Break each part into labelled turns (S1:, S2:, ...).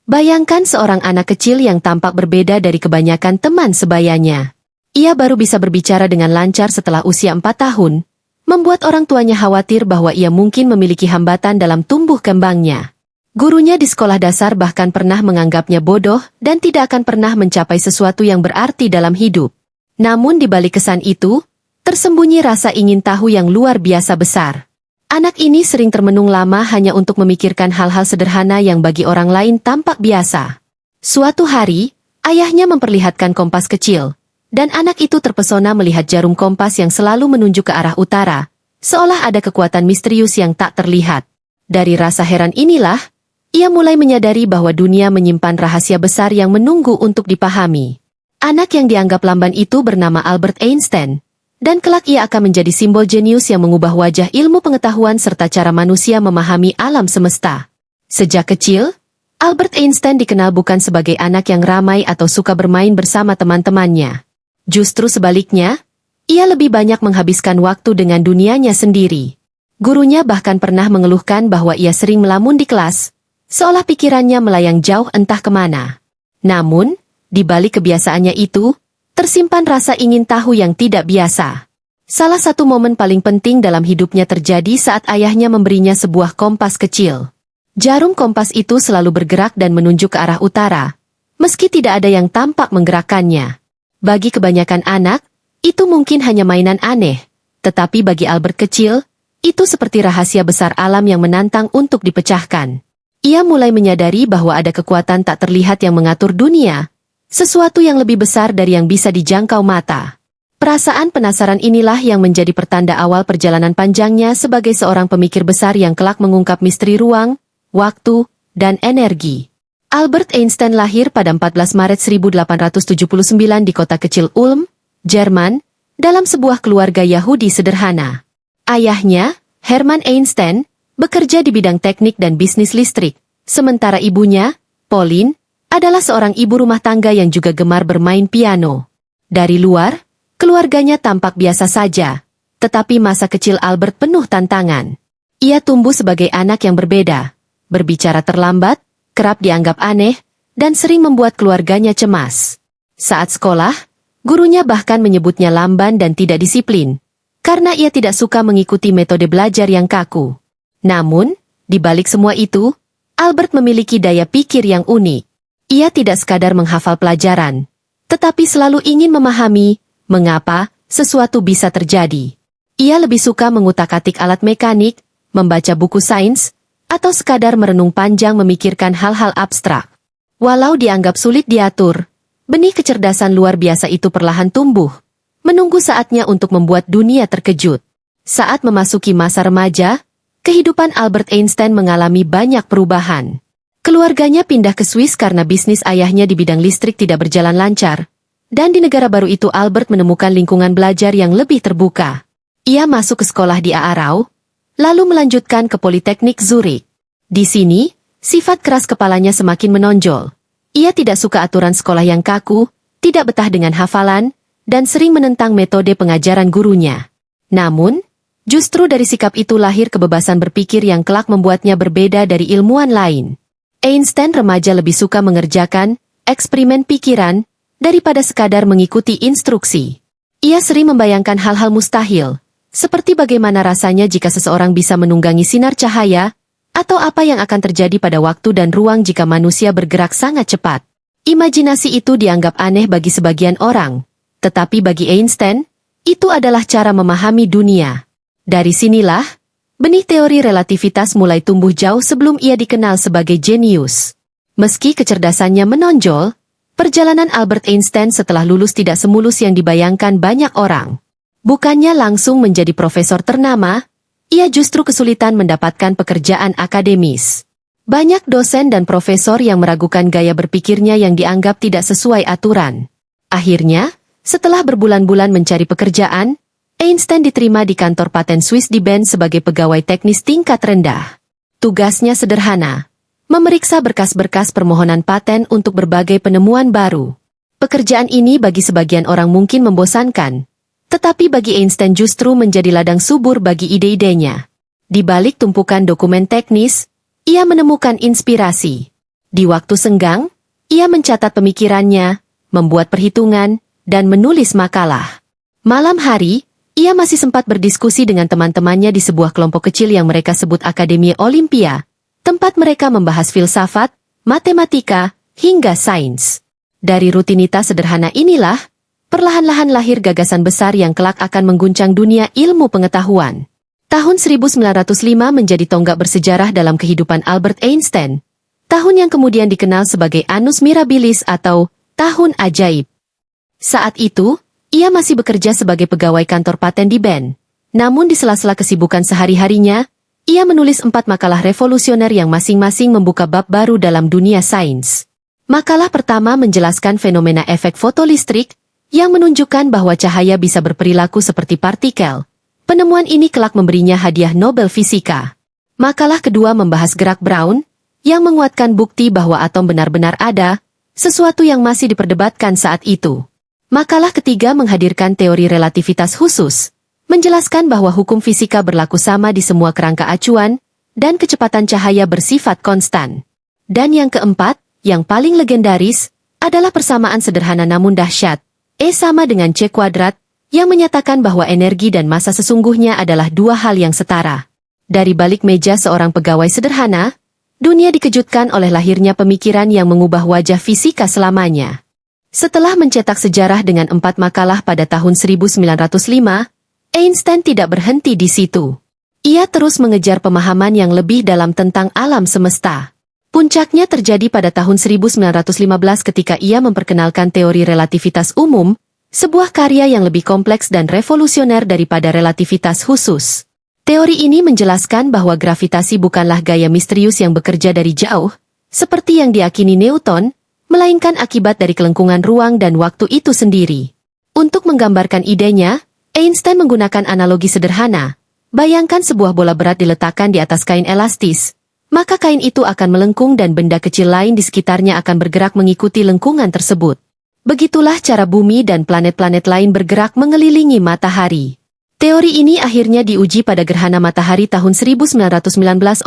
S1: Bayangkan seorang anak kecil yang tampak berbeda dari kebanyakan teman sebayanya. Ia baru bisa berbicara dengan lancar setelah usia 4 tahun, membuat orang tuanya khawatir bahwa ia mungkin memiliki hambatan dalam tumbuh kembangnya. Gurunya di sekolah dasar bahkan pernah menganggapnya bodoh dan tidak akan pernah mencapai sesuatu yang berarti dalam hidup. Namun di balik kesan itu, tersembunyi rasa ingin tahu yang luar biasa besar. Anak ini sering termenung lama hanya untuk memikirkan hal-hal sederhana yang bagi orang lain tampak biasa. Suatu hari, ayahnya memperlihatkan kompas kecil, dan anak itu terpesona melihat jarum kompas yang selalu menunjuk ke arah utara, seolah ada kekuatan misterius yang tak terlihat. Dari rasa heran inilah, ia mulai menyadari bahwa dunia menyimpan rahasia besar yang menunggu untuk dipahami. Anak yang dianggap lamban itu bernama Albert Einstein, dan kelak ia akan menjadi simbol jenius yang mengubah wajah ilmu pengetahuan serta cara manusia memahami alam semesta. Sejak kecil, Albert Einstein dikenal bukan sebagai anak yang ramai atau suka bermain bersama teman-temannya. Justru sebaliknya, ia lebih banyak menghabiskan waktu dengan dunianya sendiri. Gurunya bahkan pernah mengeluhkan bahwa ia sering melamun di kelas, seolah pikirannya melayang jauh entah kemana. Namun, di balik kebiasaannya itu, tersimpan rasa ingin tahu yang tidak biasa. Salah satu momen paling penting dalam hidupnya terjadi saat ayahnya memberinya sebuah kompas kecil. Jarum kompas itu selalu bergerak dan menunjuk ke arah utara, meski tidak ada yang tampak menggerakkannya. Bagi kebanyakan anak, itu mungkin hanya mainan aneh, tetapi bagi Albert kecil, itu seperti rahasia besar alam yang menantang untuk dipecahkan. Ia mulai menyadari bahwa ada kekuatan tak terlihat yang mengatur dunia, sesuatu yang lebih besar dari yang bisa dijangkau mata. Perasaan penasaran inilah yang menjadi pertanda awal perjalanan panjangnya sebagai seorang pemikir besar yang kelak mengungkap misteri ruang, waktu, dan energi. Albert Einstein lahir pada 14 Maret 1879 di kota kecil Ulm, Jerman, dalam sebuah keluarga Yahudi sederhana. Ayahnya, Hermann Einstein, bekerja di bidang teknik dan bisnis listrik, sementara ibunya, Pauline, adalah seorang ibu rumah tangga yang juga gemar bermain piano. Dari luar, keluarganya tampak biasa saja, tetapi masa kecil Albert penuh tantangan. Ia tumbuh sebagai anak yang berbeda, berbicara terlambat, kerap dianggap aneh, dan sering membuat keluarganya cemas. Saat sekolah, gurunya bahkan menyebutnya lamban dan tidak disiplin, karena ia tidak suka mengikuti metode belajar yang kaku. Namun, di balik semua itu, Albert memiliki daya pikir yang unik. Ia tidak sekadar menghafal pelajaran, tetapi selalu ingin memahami mengapa sesuatu bisa terjadi. Ia lebih suka mengutak-atik alat mekanik, membaca buku sains, atau sekadar merenung panjang memikirkan hal-hal abstrak. Walau dianggap sulit diatur, benih kecerdasan luar biasa itu perlahan tumbuh, menunggu saatnya untuk membuat dunia terkejut. Saat memasuki masa remaja, kehidupan Albert Einstein mengalami banyak perubahan. Keluarganya pindah ke Swiss karena bisnis ayahnya di bidang listrik tidak berjalan lancar, dan di negara baru itu Albert menemukan lingkungan belajar yang lebih terbuka. Ia masuk ke sekolah di Aarau, lalu melanjutkan ke Politeknik Zurich. Di sini, sifat keras kepalanya semakin menonjol. Ia tidak suka aturan sekolah yang kaku, tidak betah dengan hafalan, dan sering menentang metode pengajaran gurunya. Namun, justru dari sikap itu lahir kebebasan berpikir yang kelak membuatnya berbeda dari ilmuwan lain. Einstein remaja lebih suka mengerjakan eksperimen pikiran daripada sekadar mengikuti instruksi. Ia sering membayangkan hal-hal mustahil, seperti bagaimana rasanya jika seseorang bisa menunggangi sinar cahaya, atau apa yang akan terjadi pada waktu dan ruang jika manusia bergerak sangat cepat. Imajinasi itu dianggap aneh bagi sebagian orang, tetapi bagi Einstein, itu adalah cara memahami dunia. Dari sinilah, benih teori relativitas mulai tumbuh jauh sebelum ia dikenal sebagai jenius. Meski kecerdasannya menonjol, perjalanan Albert Einstein setelah lulus tidak semulus yang dibayangkan banyak orang. Bukannya langsung menjadi profesor ternama, ia justru kesulitan mendapatkan pekerjaan akademis. Banyak dosen dan profesor yang meragukan gaya berpikirnya yang dianggap tidak sesuai aturan. Akhirnya, setelah berbulan-bulan mencari pekerjaan, Einstein diterima di kantor paten Swiss di Bern sebagai pegawai teknis tingkat rendah. Tugasnya sederhana, memeriksa berkas-berkas permohonan paten untuk berbagai penemuan baru. Pekerjaan ini bagi sebagian orang mungkin membosankan, tetapi bagi Einstein justru menjadi ladang subur bagi ide-idenya. Di balik tumpukan dokumen teknis, ia menemukan inspirasi. Di waktu senggang, ia mencatat pemikirannya, membuat perhitungan, dan menulis makalah. Malam hari, ia masih sempat berdiskusi dengan teman-temannya di sebuah kelompok kecil yang mereka sebut Akademi Olimpia, tempat mereka membahas filsafat, matematika, hingga sains. Dari rutinitas sederhana inilah, perlahan-lahan lahir gagasan besar yang kelak akan mengguncang dunia ilmu pengetahuan. Tahun 1905 menjadi tonggak bersejarah dalam kehidupan Albert Einstein, tahun yang kemudian dikenal sebagai Annus Mirabilis atau Tahun Ajaib. Saat itu, ia masih bekerja sebagai pegawai kantor paten di Bern. Namun di sela-sela kesibukan sehari-harinya, ia menulis 4 makalah revolusioner yang masing-masing membuka bab baru dalam dunia sains. Makalah pertama menjelaskan fenomena efek fotolistrik, yang menunjukkan bahwa cahaya bisa berperilaku seperti partikel. Penemuan ini kelak memberinya hadiah Nobel Fisika. Makalah kedua membahas gerak Brown, yang menguatkan bukti bahwa atom benar-benar ada, sesuatu yang masih diperdebatkan saat itu. Makalah ketiga menghadirkan teori relativitas khusus, menjelaskan bahwa hukum fisika berlaku sama di semua kerangka acuan, dan kecepatan cahaya bersifat konstan. Dan yang keempat, yang paling legendaris, adalah persamaan sederhana namun dahsyat, E sama dengan C kuadrat, yang menyatakan bahwa energi dan massa sesungguhnya adalah dua hal yang setara. Dari balik meja seorang pegawai sederhana, dunia dikejutkan oleh lahirnya pemikiran yang mengubah wajah fisika selamanya. Setelah mencetak sejarah dengan 4 makalah pada tahun 1905, Einstein tidak berhenti di situ. Ia terus mengejar pemahaman yang lebih dalam tentang alam semesta. Puncaknya terjadi pada tahun 1915 ketika ia memperkenalkan teori relativitas umum, sebuah karya yang lebih kompleks dan revolusioner daripada relativitas khusus. Teori ini menjelaskan bahwa gravitasi bukanlah gaya misterius yang bekerja dari jauh, seperti yang diyakini Newton, melainkan akibat dari kelengkungan ruang dan waktu itu sendiri. Untuk menggambarkan idenya, Einstein menggunakan analogi sederhana. Bayangkan sebuah bola berat diletakkan di atas kain elastis, maka kain itu akan melengkung dan benda kecil lain di sekitarnya akan bergerak mengikuti lengkungan tersebut. Begitulah cara bumi dan planet-planet lain bergerak mengelilingi matahari. Teori ini akhirnya diuji pada gerhana matahari tahun 1919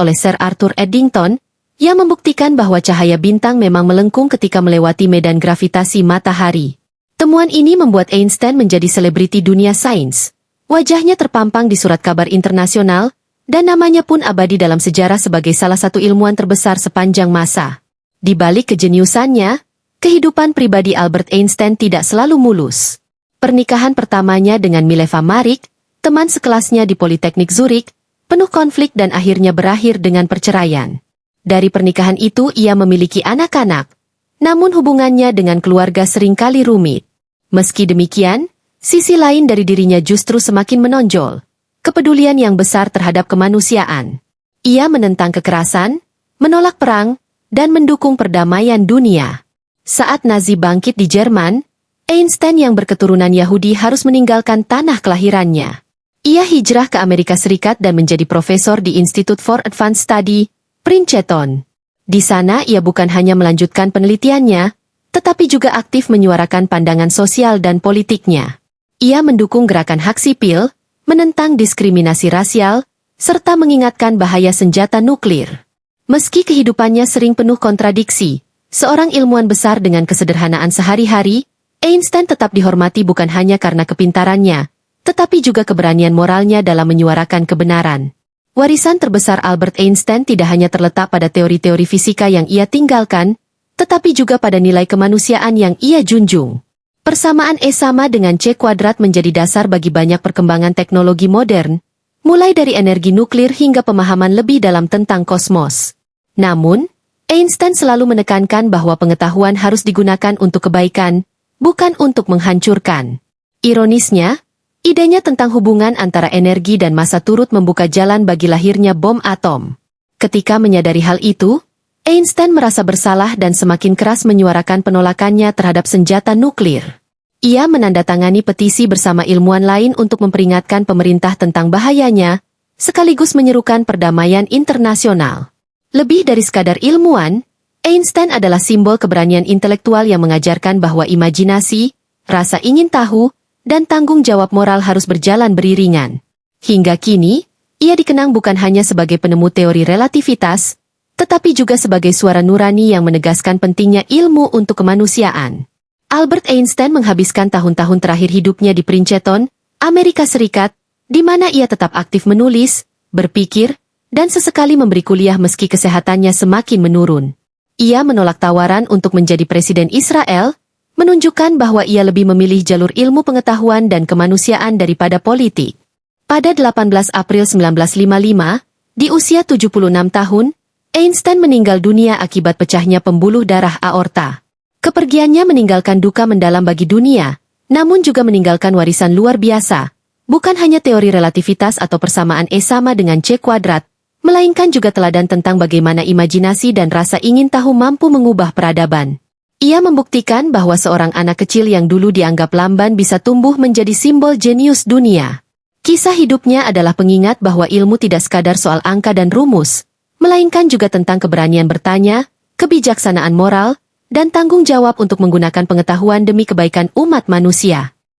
S1: oleh Sir Arthur Eddington, yang membuktikan bahwa cahaya bintang memang melengkung ketika melewati medan gravitasi matahari. Temuan ini membuat Einstein menjadi selebriti dunia sains. Wajahnya terpampang di surat kabar internasional, dan namanya pun abadi dalam sejarah sebagai salah satu ilmuwan terbesar sepanjang masa. Di balik kejeniusannya, kehidupan pribadi Albert Einstein tidak selalu mulus. Pernikahan pertamanya dengan Mileva Maric, teman sekelasnya di Politeknik Zurich, penuh konflik dan akhirnya berakhir dengan perceraian. Dari pernikahan itu ia memiliki anak-anak, namun hubungannya dengan keluarga seringkali rumit. Meski demikian, sisi lain dari dirinya justru semakin menonjol, kepedulian yang besar terhadap kemanusiaan. Ia menentang kekerasan, menolak perang, dan mendukung perdamaian dunia. Saat Nazi bangkit di Jerman, Einstein yang berketurunan Yahudi harus meninggalkan tanah kelahirannya. Ia hijrah ke Amerika Serikat dan menjadi profesor di Institute for Advanced Study, Princeton. Di sana ia bukan hanya melanjutkan penelitiannya, tetapi juga aktif menyuarakan pandangan sosial dan politiknya. Ia mendukung gerakan hak sipil, menentang diskriminasi rasial, serta mengingatkan bahaya senjata nuklir. Meski kehidupannya sering penuh kontradiksi, seorang ilmuwan besar dengan kesederhanaan sehari-hari, Einstein tetap dihormati bukan hanya karena kepintarannya, tetapi juga keberanian moralnya dalam menyuarakan kebenaran. Warisan terbesar Albert Einstein tidak hanya terletak pada teori-teori fisika yang ia tinggalkan, tetapi juga pada nilai kemanusiaan yang ia junjung. Persamaan E sama dengan C kuadrat menjadi dasar bagi banyak perkembangan teknologi modern, mulai dari energi nuklir hingga pemahaman lebih dalam tentang kosmos. Namun, Einstein selalu menekankan bahwa pengetahuan harus digunakan untuk kebaikan, bukan untuk menghancurkan. Ironisnya, idenya tentang hubungan antara energi dan massa turut membuka jalan bagi lahirnya bom atom. Ketika menyadari hal itu, Einstein merasa bersalah dan semakin keras menyuarakan penolakannya terhadap senjata nuklir. Ia menandatangani petisi bersama ilmuwan lain untuk memperingatkan pemerintah tentang bahayanya, sekaligus menyerukan perdamaian internasional. Lebih dari sekadar ilmuwan, Einstein adalah simbol keberanian intelektual yang mengajarkan bahwa imajinasi, rasa ingin tahu, dan tanggung jawab moral harus berjalan beriringan. Hingga kini, ia dikenang bukan hanya sebagai penemu teori relativitas, tetapi juga sebagai suara nurani yang menegaskan pentingnya ilmu untuk kemanusiaan. Albert Einstein menghabiskan tahun-tahun terakhir hidupnya di Princeton, Amerika Serikat, di mana ia tetap aktif menulis, berpikir, dan sesekali memberi kuliah meski kesehatannya semakin menurun. Ia menolak tawaran untuk menjadi presiden Israel, menunjukkan bahwa ia lebih memilih jalur ilmu pengetahuan dan kemanusiaan daripada politik. Pada 18 April 1955, di usia 76 tahun, Einstein meninggal dunia akibat pecahnya pembuluh darah aorta. Kepergiannya meninggalkan duka mendalam bagi dunia, namun juga meninggalkan warisan luar biasa, bukan hanya teori relativitas atau persamaan E sama dengan C kuadrat, melainkan juga teladan tentang bagaimana imajinasi dan rasa ingin tahu mampu mengubah peradaban. Ia membuktikan bahwa seorang anak kecil yang dulu dianggap lamban bisa tumbuh menjadi simbol jenius dunia. Kisah hidupnya adalah pengingat bahwa ilmu tidak sekadar soal angka dan rumus, melainkan juga tentang keberanian bertanya, kebijaksanaan moral, dan tanggung jawab untuk menggunakan pengetahuan demi kebaikan umat manusia.